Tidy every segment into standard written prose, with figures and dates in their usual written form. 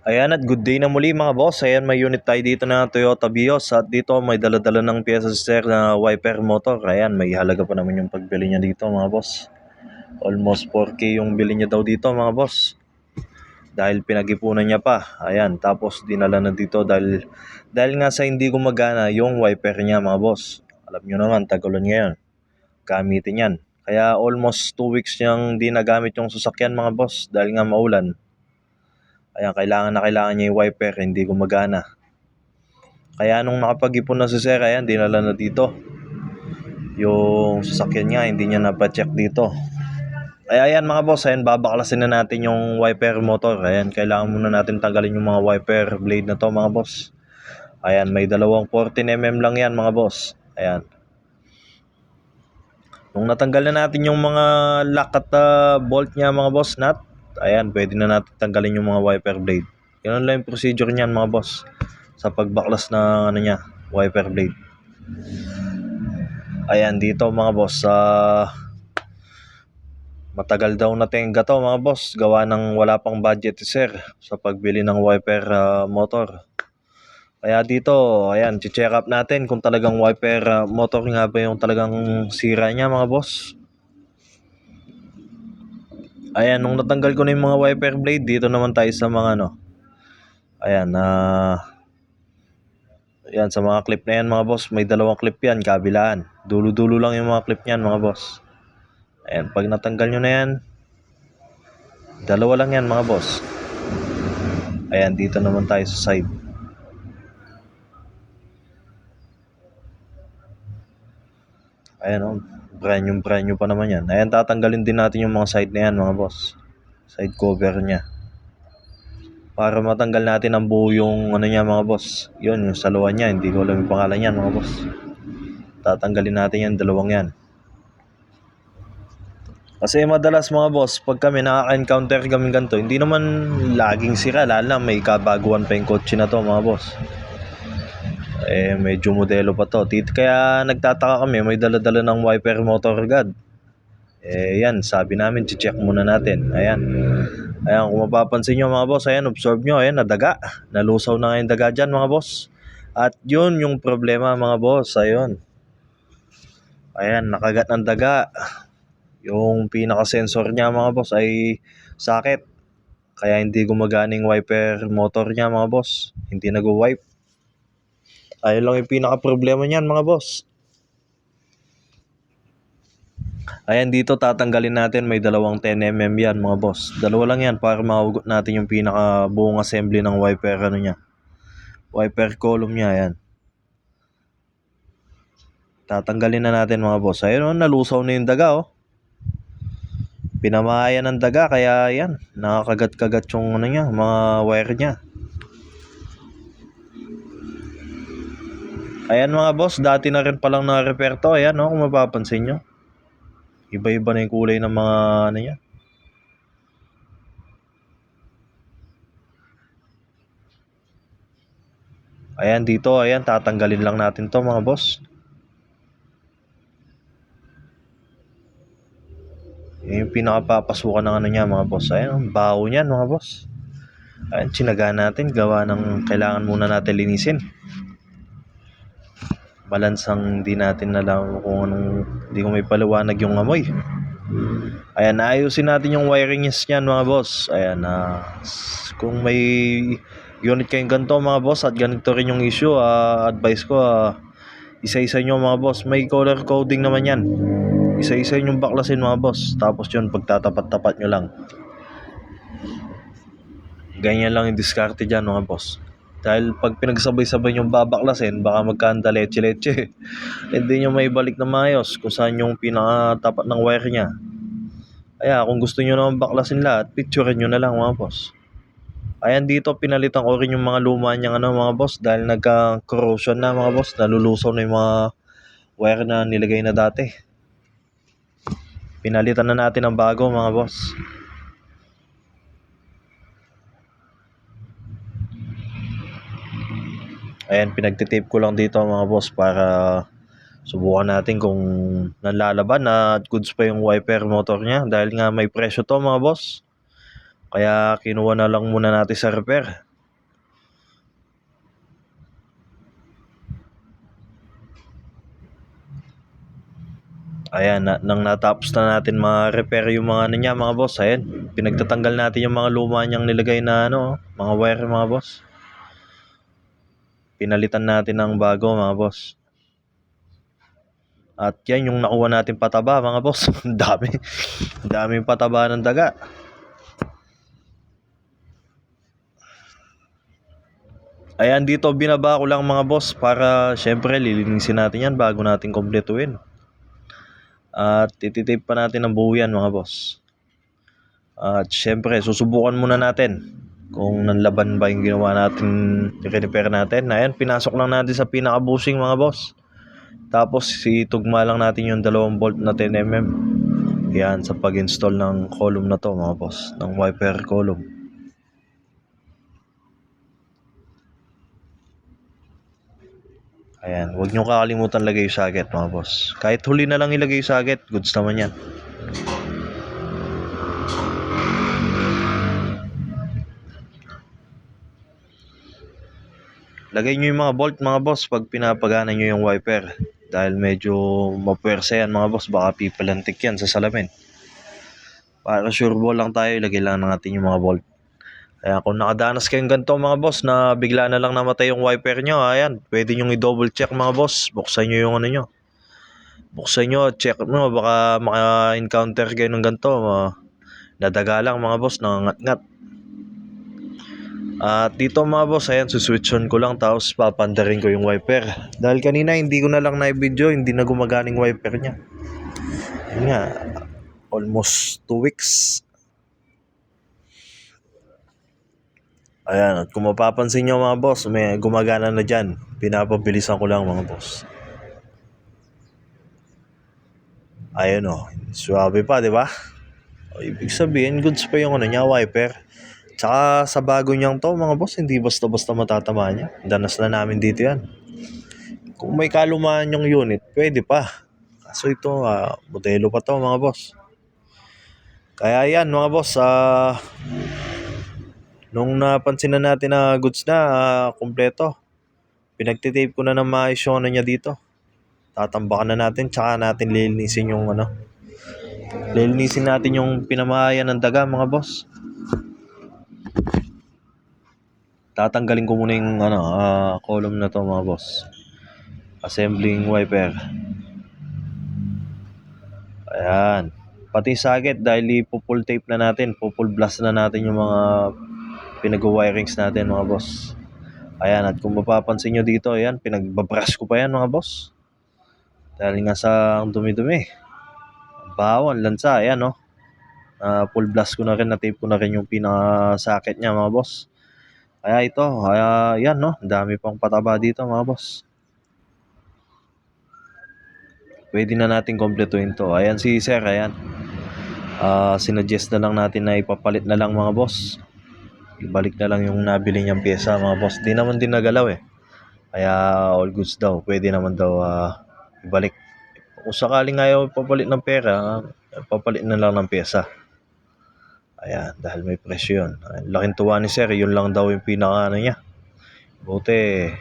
Ayan at good day na muli mga boss. Ayan, may unit tayo dito na Toyota Vios at dito may dala-dala ng pyesa si sir na wiper motor. Ayan, may halaga pa naman yung pagbili niya dito mga boss. Almost 4K yung bili niya daw dito mga boss. Dahil pinag-ipunan niya pa. Ayan, tapos dinala na dito dahil nga sa hindi gumagana yung wiper niya mga boss. Alam niyo naman, tagulan ngayon. Gamitin yan. Kaya almost 2 weeks niyang di nagamit yung sasakyan mga boss dahil nga maulan. Ayan, kailangan niya yung wiper, hindi gumagana. Kaya nung nakapag-ipon na si sir, ayan, dinala na dito. Yung sasakyan niya, hindi niya napacheck dito. Kaya ayan mga boss, ayan, babaklasin na natin yung wiper motor. Ayan, kailangan muna natin tanggalin yung mga wiper blade na to mga boss. Ayan, may dalawang 14mm lang yan mga boss. Ayan. Nung natanggal na natin yung mga lock at bolt niya mga boss, nut, ayan, pwede na natin tanggalin yung mga wiper blade. Ganun lang yung procedure niyan mga boss sa pagbaklas ng niya, wiper blade. Ayan, dito mga boss, matagal daw na tenga to mga boss, gawa ng wala pang budget si sir sa pagbili ng wiper motor. Kaya dito, ayan, check up natin kung talagang wiper motor nga ba yung talagang sira niya mga boss. Ayan, nung natanggal ko na yung mga wiper blade, dito naman tayo sa mga ayan, ayan, sa mga clip na yan mga boss, may dalawang clip yan, kabilaan. Dulo-dulo lang yung mga clip niyan mga boss. Ayan, pag natanggal nyo na yan, dalawa lang yan mga boss. Ayan, dito naman tayo sa side. Ayan, brand new pa naman yan. Ayan, tatanggalin din natin yung mga side na yan mga boss. Side cover niya. Para matanggal natin ang buo yung niya mga boss. Yun, yung saluhan niya, hindi ko alam yung pangalan niyan mga boss. Tatanggalin natin yan, dalawang yan. Kasi madalas mga boss, pag kami nakaka-encounter kami ganito, hindi naman laging sira, lalo na may kabaguhan pa yung kotse na to mga boss. Medyo modelo pa to. Kaya nagtataka kami, may dala-dala ng wiper motor agad. Yan, sabi namin, check muna natin. Ayan, kung mapapansin nyo mga boss, ayan, observe nyo, ayan, nadaga. Nalusaw na nga yung daga dyan mga boss. At yun yung problema mga boss, ayun. Ayan, nakagat ng daga. Yung pinaka-sensor niya mga boss ay sakit. Kaya hindi gumagana yung wiper motor niya mga boss. Hindi nag-wipe. Ayun lang yung pinaka-problema niyan mga boss. Ayan, dito tatanggalin natin, may dalawang 10mm yan mga boss. Dalawa lang yan para mahugot natin yung pinaka-buong assembly ng wiper niya. Wiper column niya, ayan. Tatanggalin na natin mga boss. Ayun, nalusaw na yung daga Pinamahayan ng daga, kaya yan, nakakagat-kagat yung niya, mga wire niya. Ayan mga boss, dati na rin palang na-repair to. Ayan kung mapapansin nyo. Iba-iba na yung kulay ng mga niya. Ayan dito, ayan, tatanggalin lang natin to mga boss. Yan yung pinakapapasukan ng niya mga boss. Ayan, baho niyan mga boss. Ayan, tsinaga natin, gawa ng kailangan muna natin linisin. Balansang di natin alam kung anong, di ko may paliwanag yung amoy. Ayan, ayusin natin yung wiring niyan mga boss. Ayan, kung may unit kayong ganito mga boss at ganito rin yung issue, advice ko, isa-isa nyo mga boss. May color coding naman yan. Isa-isa yung baklasin mga boss. Tapos yun, pagtatapat-tapat nyo lang. Ganyan lang yung diskarte dyan mga boss. Dahil pag pinagsabay-sabay yung babaklasin, baka magkanda leche-leche. Hindi nyo may balik na maayos kung saan yung pinakatapat ng wire nya. Kaya kung gusto nyo naman baklasin lahat, picturein nyo na lang mga boss. Ayan, dito pinalitan ko rin yung mga luma niyang mga boss. Dahil nagka-corrosion na mga boss. Nalulusaw na yung mga wire na nilagay na dati. Pinalitan na natin ang bago mga boss. Ayan, pinagtitape ko lang dito mga boss para subukan natin kung nalalaban at goods pa yung wiper motor niya. Dahil nga may presyo to mga boss. Kaya kinuha na lang muna natin sa repair. Ayan, nang natapos na natin ma-repair yung mga ano niya mga boss, ayan, pinagtatanggal natin yung mga luma niyang nilagay na ano, mga wire mga boss. Pinalitan natin ng bago mga boss. At yan yung nakuha natin pataba mga boss. Daming pataba ng daga. Ayan, dito binaba ko lang mga boss para syempre lilinisin natin yan bago natin kompletuhin. At ititape pa natin ng buo yan mga boss. At syempre susubukan muna natin kung nanlaban ba yung ginawa natin, i-repair natin. Ayan, pinasok lang natin sa pinaka-bushing mga boss. Tapos itugma lang natin yung 2 bolt na 10mm. Yan sa pag-install ng column na to mga boss, ng wiper column. Ayan, huwag nyo kakalimutan lagay yung socket mga boss. Kahit huli na lang ilagay yung socket, goods naman yan. Lagay nyo yung mga bolt mga boss pag pinapagana nyo yung wiper. Dahil medyo mapuwersa yan mga boss, baka pipalantik yan sa salamin. Para sure ball lang tayo, ilagay lang natin yung mga bolt. Kaya kung nakadanas kayong ganito mga boss na bigla na lang namatay yung wiper nyo, ayan, pwede nyo i-double check mga boss. Buksan nyo yung ano nyo. Buksan nyo, check mo, baka maka-encounter kayo ng ganito. Nadaga lang mga boss, nangangat-ngat. At dito mga boss, ayan, suswitch on ko lang tapos papandarin ko yung wiper. Dahil kanina hindi ko na lang na-video, hindi na gumaganing wiper niya. Yun nga, almost 2 weeks. Ayan, at kung mapapansin nyo mga boss, may gumagana na dyan. Pinapabilisan ko lang mga boss. Ayun o, swabe pa, di ba? O, ibig sabihin, goods pa yung ano niya, wiper. Tsaka sa bago niyang to mga boss, hindi basta-basta matatama niya. Danas na namin dito yan. Kung may kalumaan yung unit, pwede pa. Kaso ito, modelo pa to mga boss. Kaya yan mga boss, nung napansin na natin na goods na, kumpleto, pinagtitape ko na ng maayos yung ano niya dito. Tatambakan na natin, tsaka natin lilinisin yung ano. Lilinisin natin yung pinamahayan ng daga mga boss. Tatanggalin ko muna yung ano, column na to mga boss. Assembling wiper. Ayan. Pati socket dahil ipo-full tape na natin, full blast na natin yung mga pinag-wirings natin mga boss. Ayan, at kung mapapansin nyo dito, ayan, pinagbabrush ko pa yan mga boss. Dahil nga sa dumi-dumi. Bawon, lansa, ayan no. Full blast ko na rin, na-tape ko na rin yung pinaka-socket niya mga boss. Kaya ito, yan no, dami pang pataba dito mga boss. Pwede na natin kompletuhin to. Ayan si sir, ayan. Sinuggest na lang natin na ipapalit na lang mga boss. Ibalik na lang yung nabili niyang pyesa mga boss. Di naman din nagalaw eh. Kaya all goods daw. Pwede naman daw ibalik. Kung sakaling ayaw ipapalit ng pera, papalit na lang ng pyesa. Ayan, dahil may presyo yun. Laking tuwa ni sir, yun lang daw yung pinaka ano niya. Buti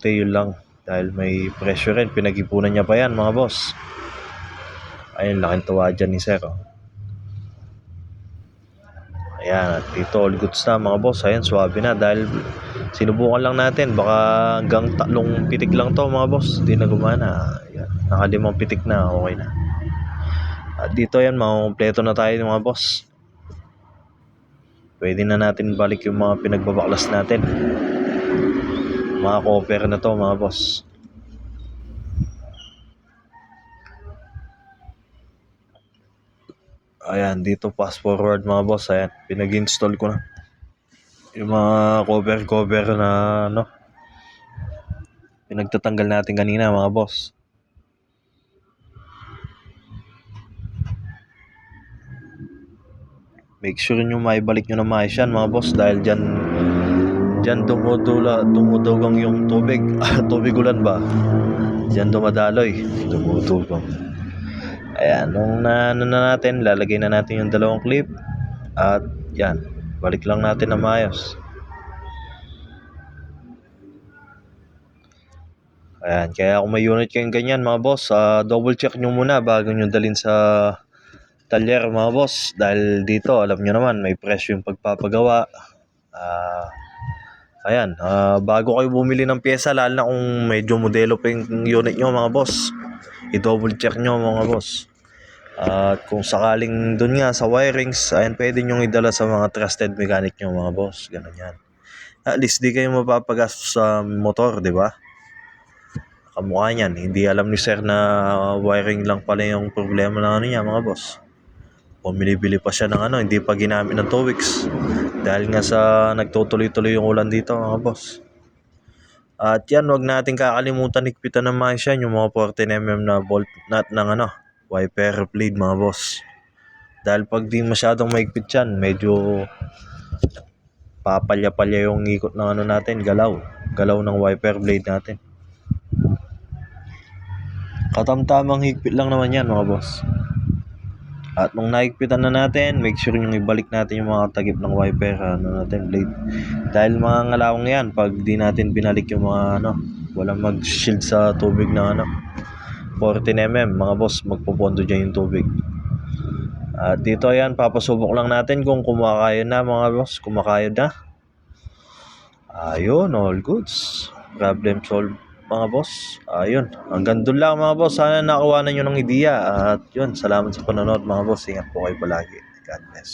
yun lang. Dahil may presyo rin, pinag-ipunan niya pa yan mga boss. Ayun, laking tuwa dyan ni sir. Ayan, at dito all goods na mga boss. Ayan, swabe na dahil sinubukan lang natin. Baka hanggang 3 pitik lang to mga boss. Hindi na gumana. Ayan, naka 5 pitik na, okay na. At dito yan, makumpleto na tayo mga boss. Pwede na natin balik yung mga pinagbabaklas natin. Mga copper na to mga boss. Ayan, dito fast forward mga boss. Ayan, pinag-install ko na yung mga cover na ano, pinagtatanggal natin kanina mga boss. Make sure nyo maibalik nyo na maayos yan mga boss. Dahil dyan dumudugang yung tubig. Tubig ulan ba? Dyan dumadaloy, dumudugang. Ayan, nung na natin, lalagay na natin yung 2 clip. At yan, balik lang natin na maayos. Ayan, kaya kung may unit kayong ganyan mga boss, double check nyo muna bago nyo dalhin sa talyer mga boss. Dahil dito, alam nyo naman, may presyo yung pagpapagawa. Bago kayo bumili ng pyesa, lalo na kung medyo modelo pa yung unit nyo mga boss, i-double check nyo mga boss. At kung sakaling dun nga sa wirings, ayan, pwede nyo idala sa mga trusted mechanic nyo mga boss. Ganun yan. At least di kayo mapapagastos sa motor, di ba? Kamukha niyan, hindi alam ni sir na wiring lang pala yung problema ng ano niya mga boss. Bumili-bili pa siya ng hindi pa ginamit ng 2 weeks. Dahil nga sa nagtutuloy-tuloy yung ulan dito mga boss. At yan, wag natin kakalimutan higpitan ng maayos yan, yung mga 14mm na bolt nut ng wiper blade mga boss. Dahil pag di masyadong maigpit yan, medyo papalya-palya yung ikot ng natin, galaw ng wiper blade natin. Katamtamang higpit lang naman yan mga boss. At nung naigpitan na natin, make sure yung ibalik natin yung mga tagip ng wiper blade. Dahil mga ngalawang yan, pag di natin binalik yung mga walang mag-shield sa tubig ng 14mm mga boss, magpupondo dyan yung tubig. At dito ayan, papasubok lang natin kung kumakayod na mga boss, kumakayod na. Ayun, all goods. Problem solved mga boss. Ayun, hanggang doon lang mga boss. Sana nakakuha na nyo ng ideya. At yun, salamat sa panonood mga boss. Ingat po kayo palagi. God bless.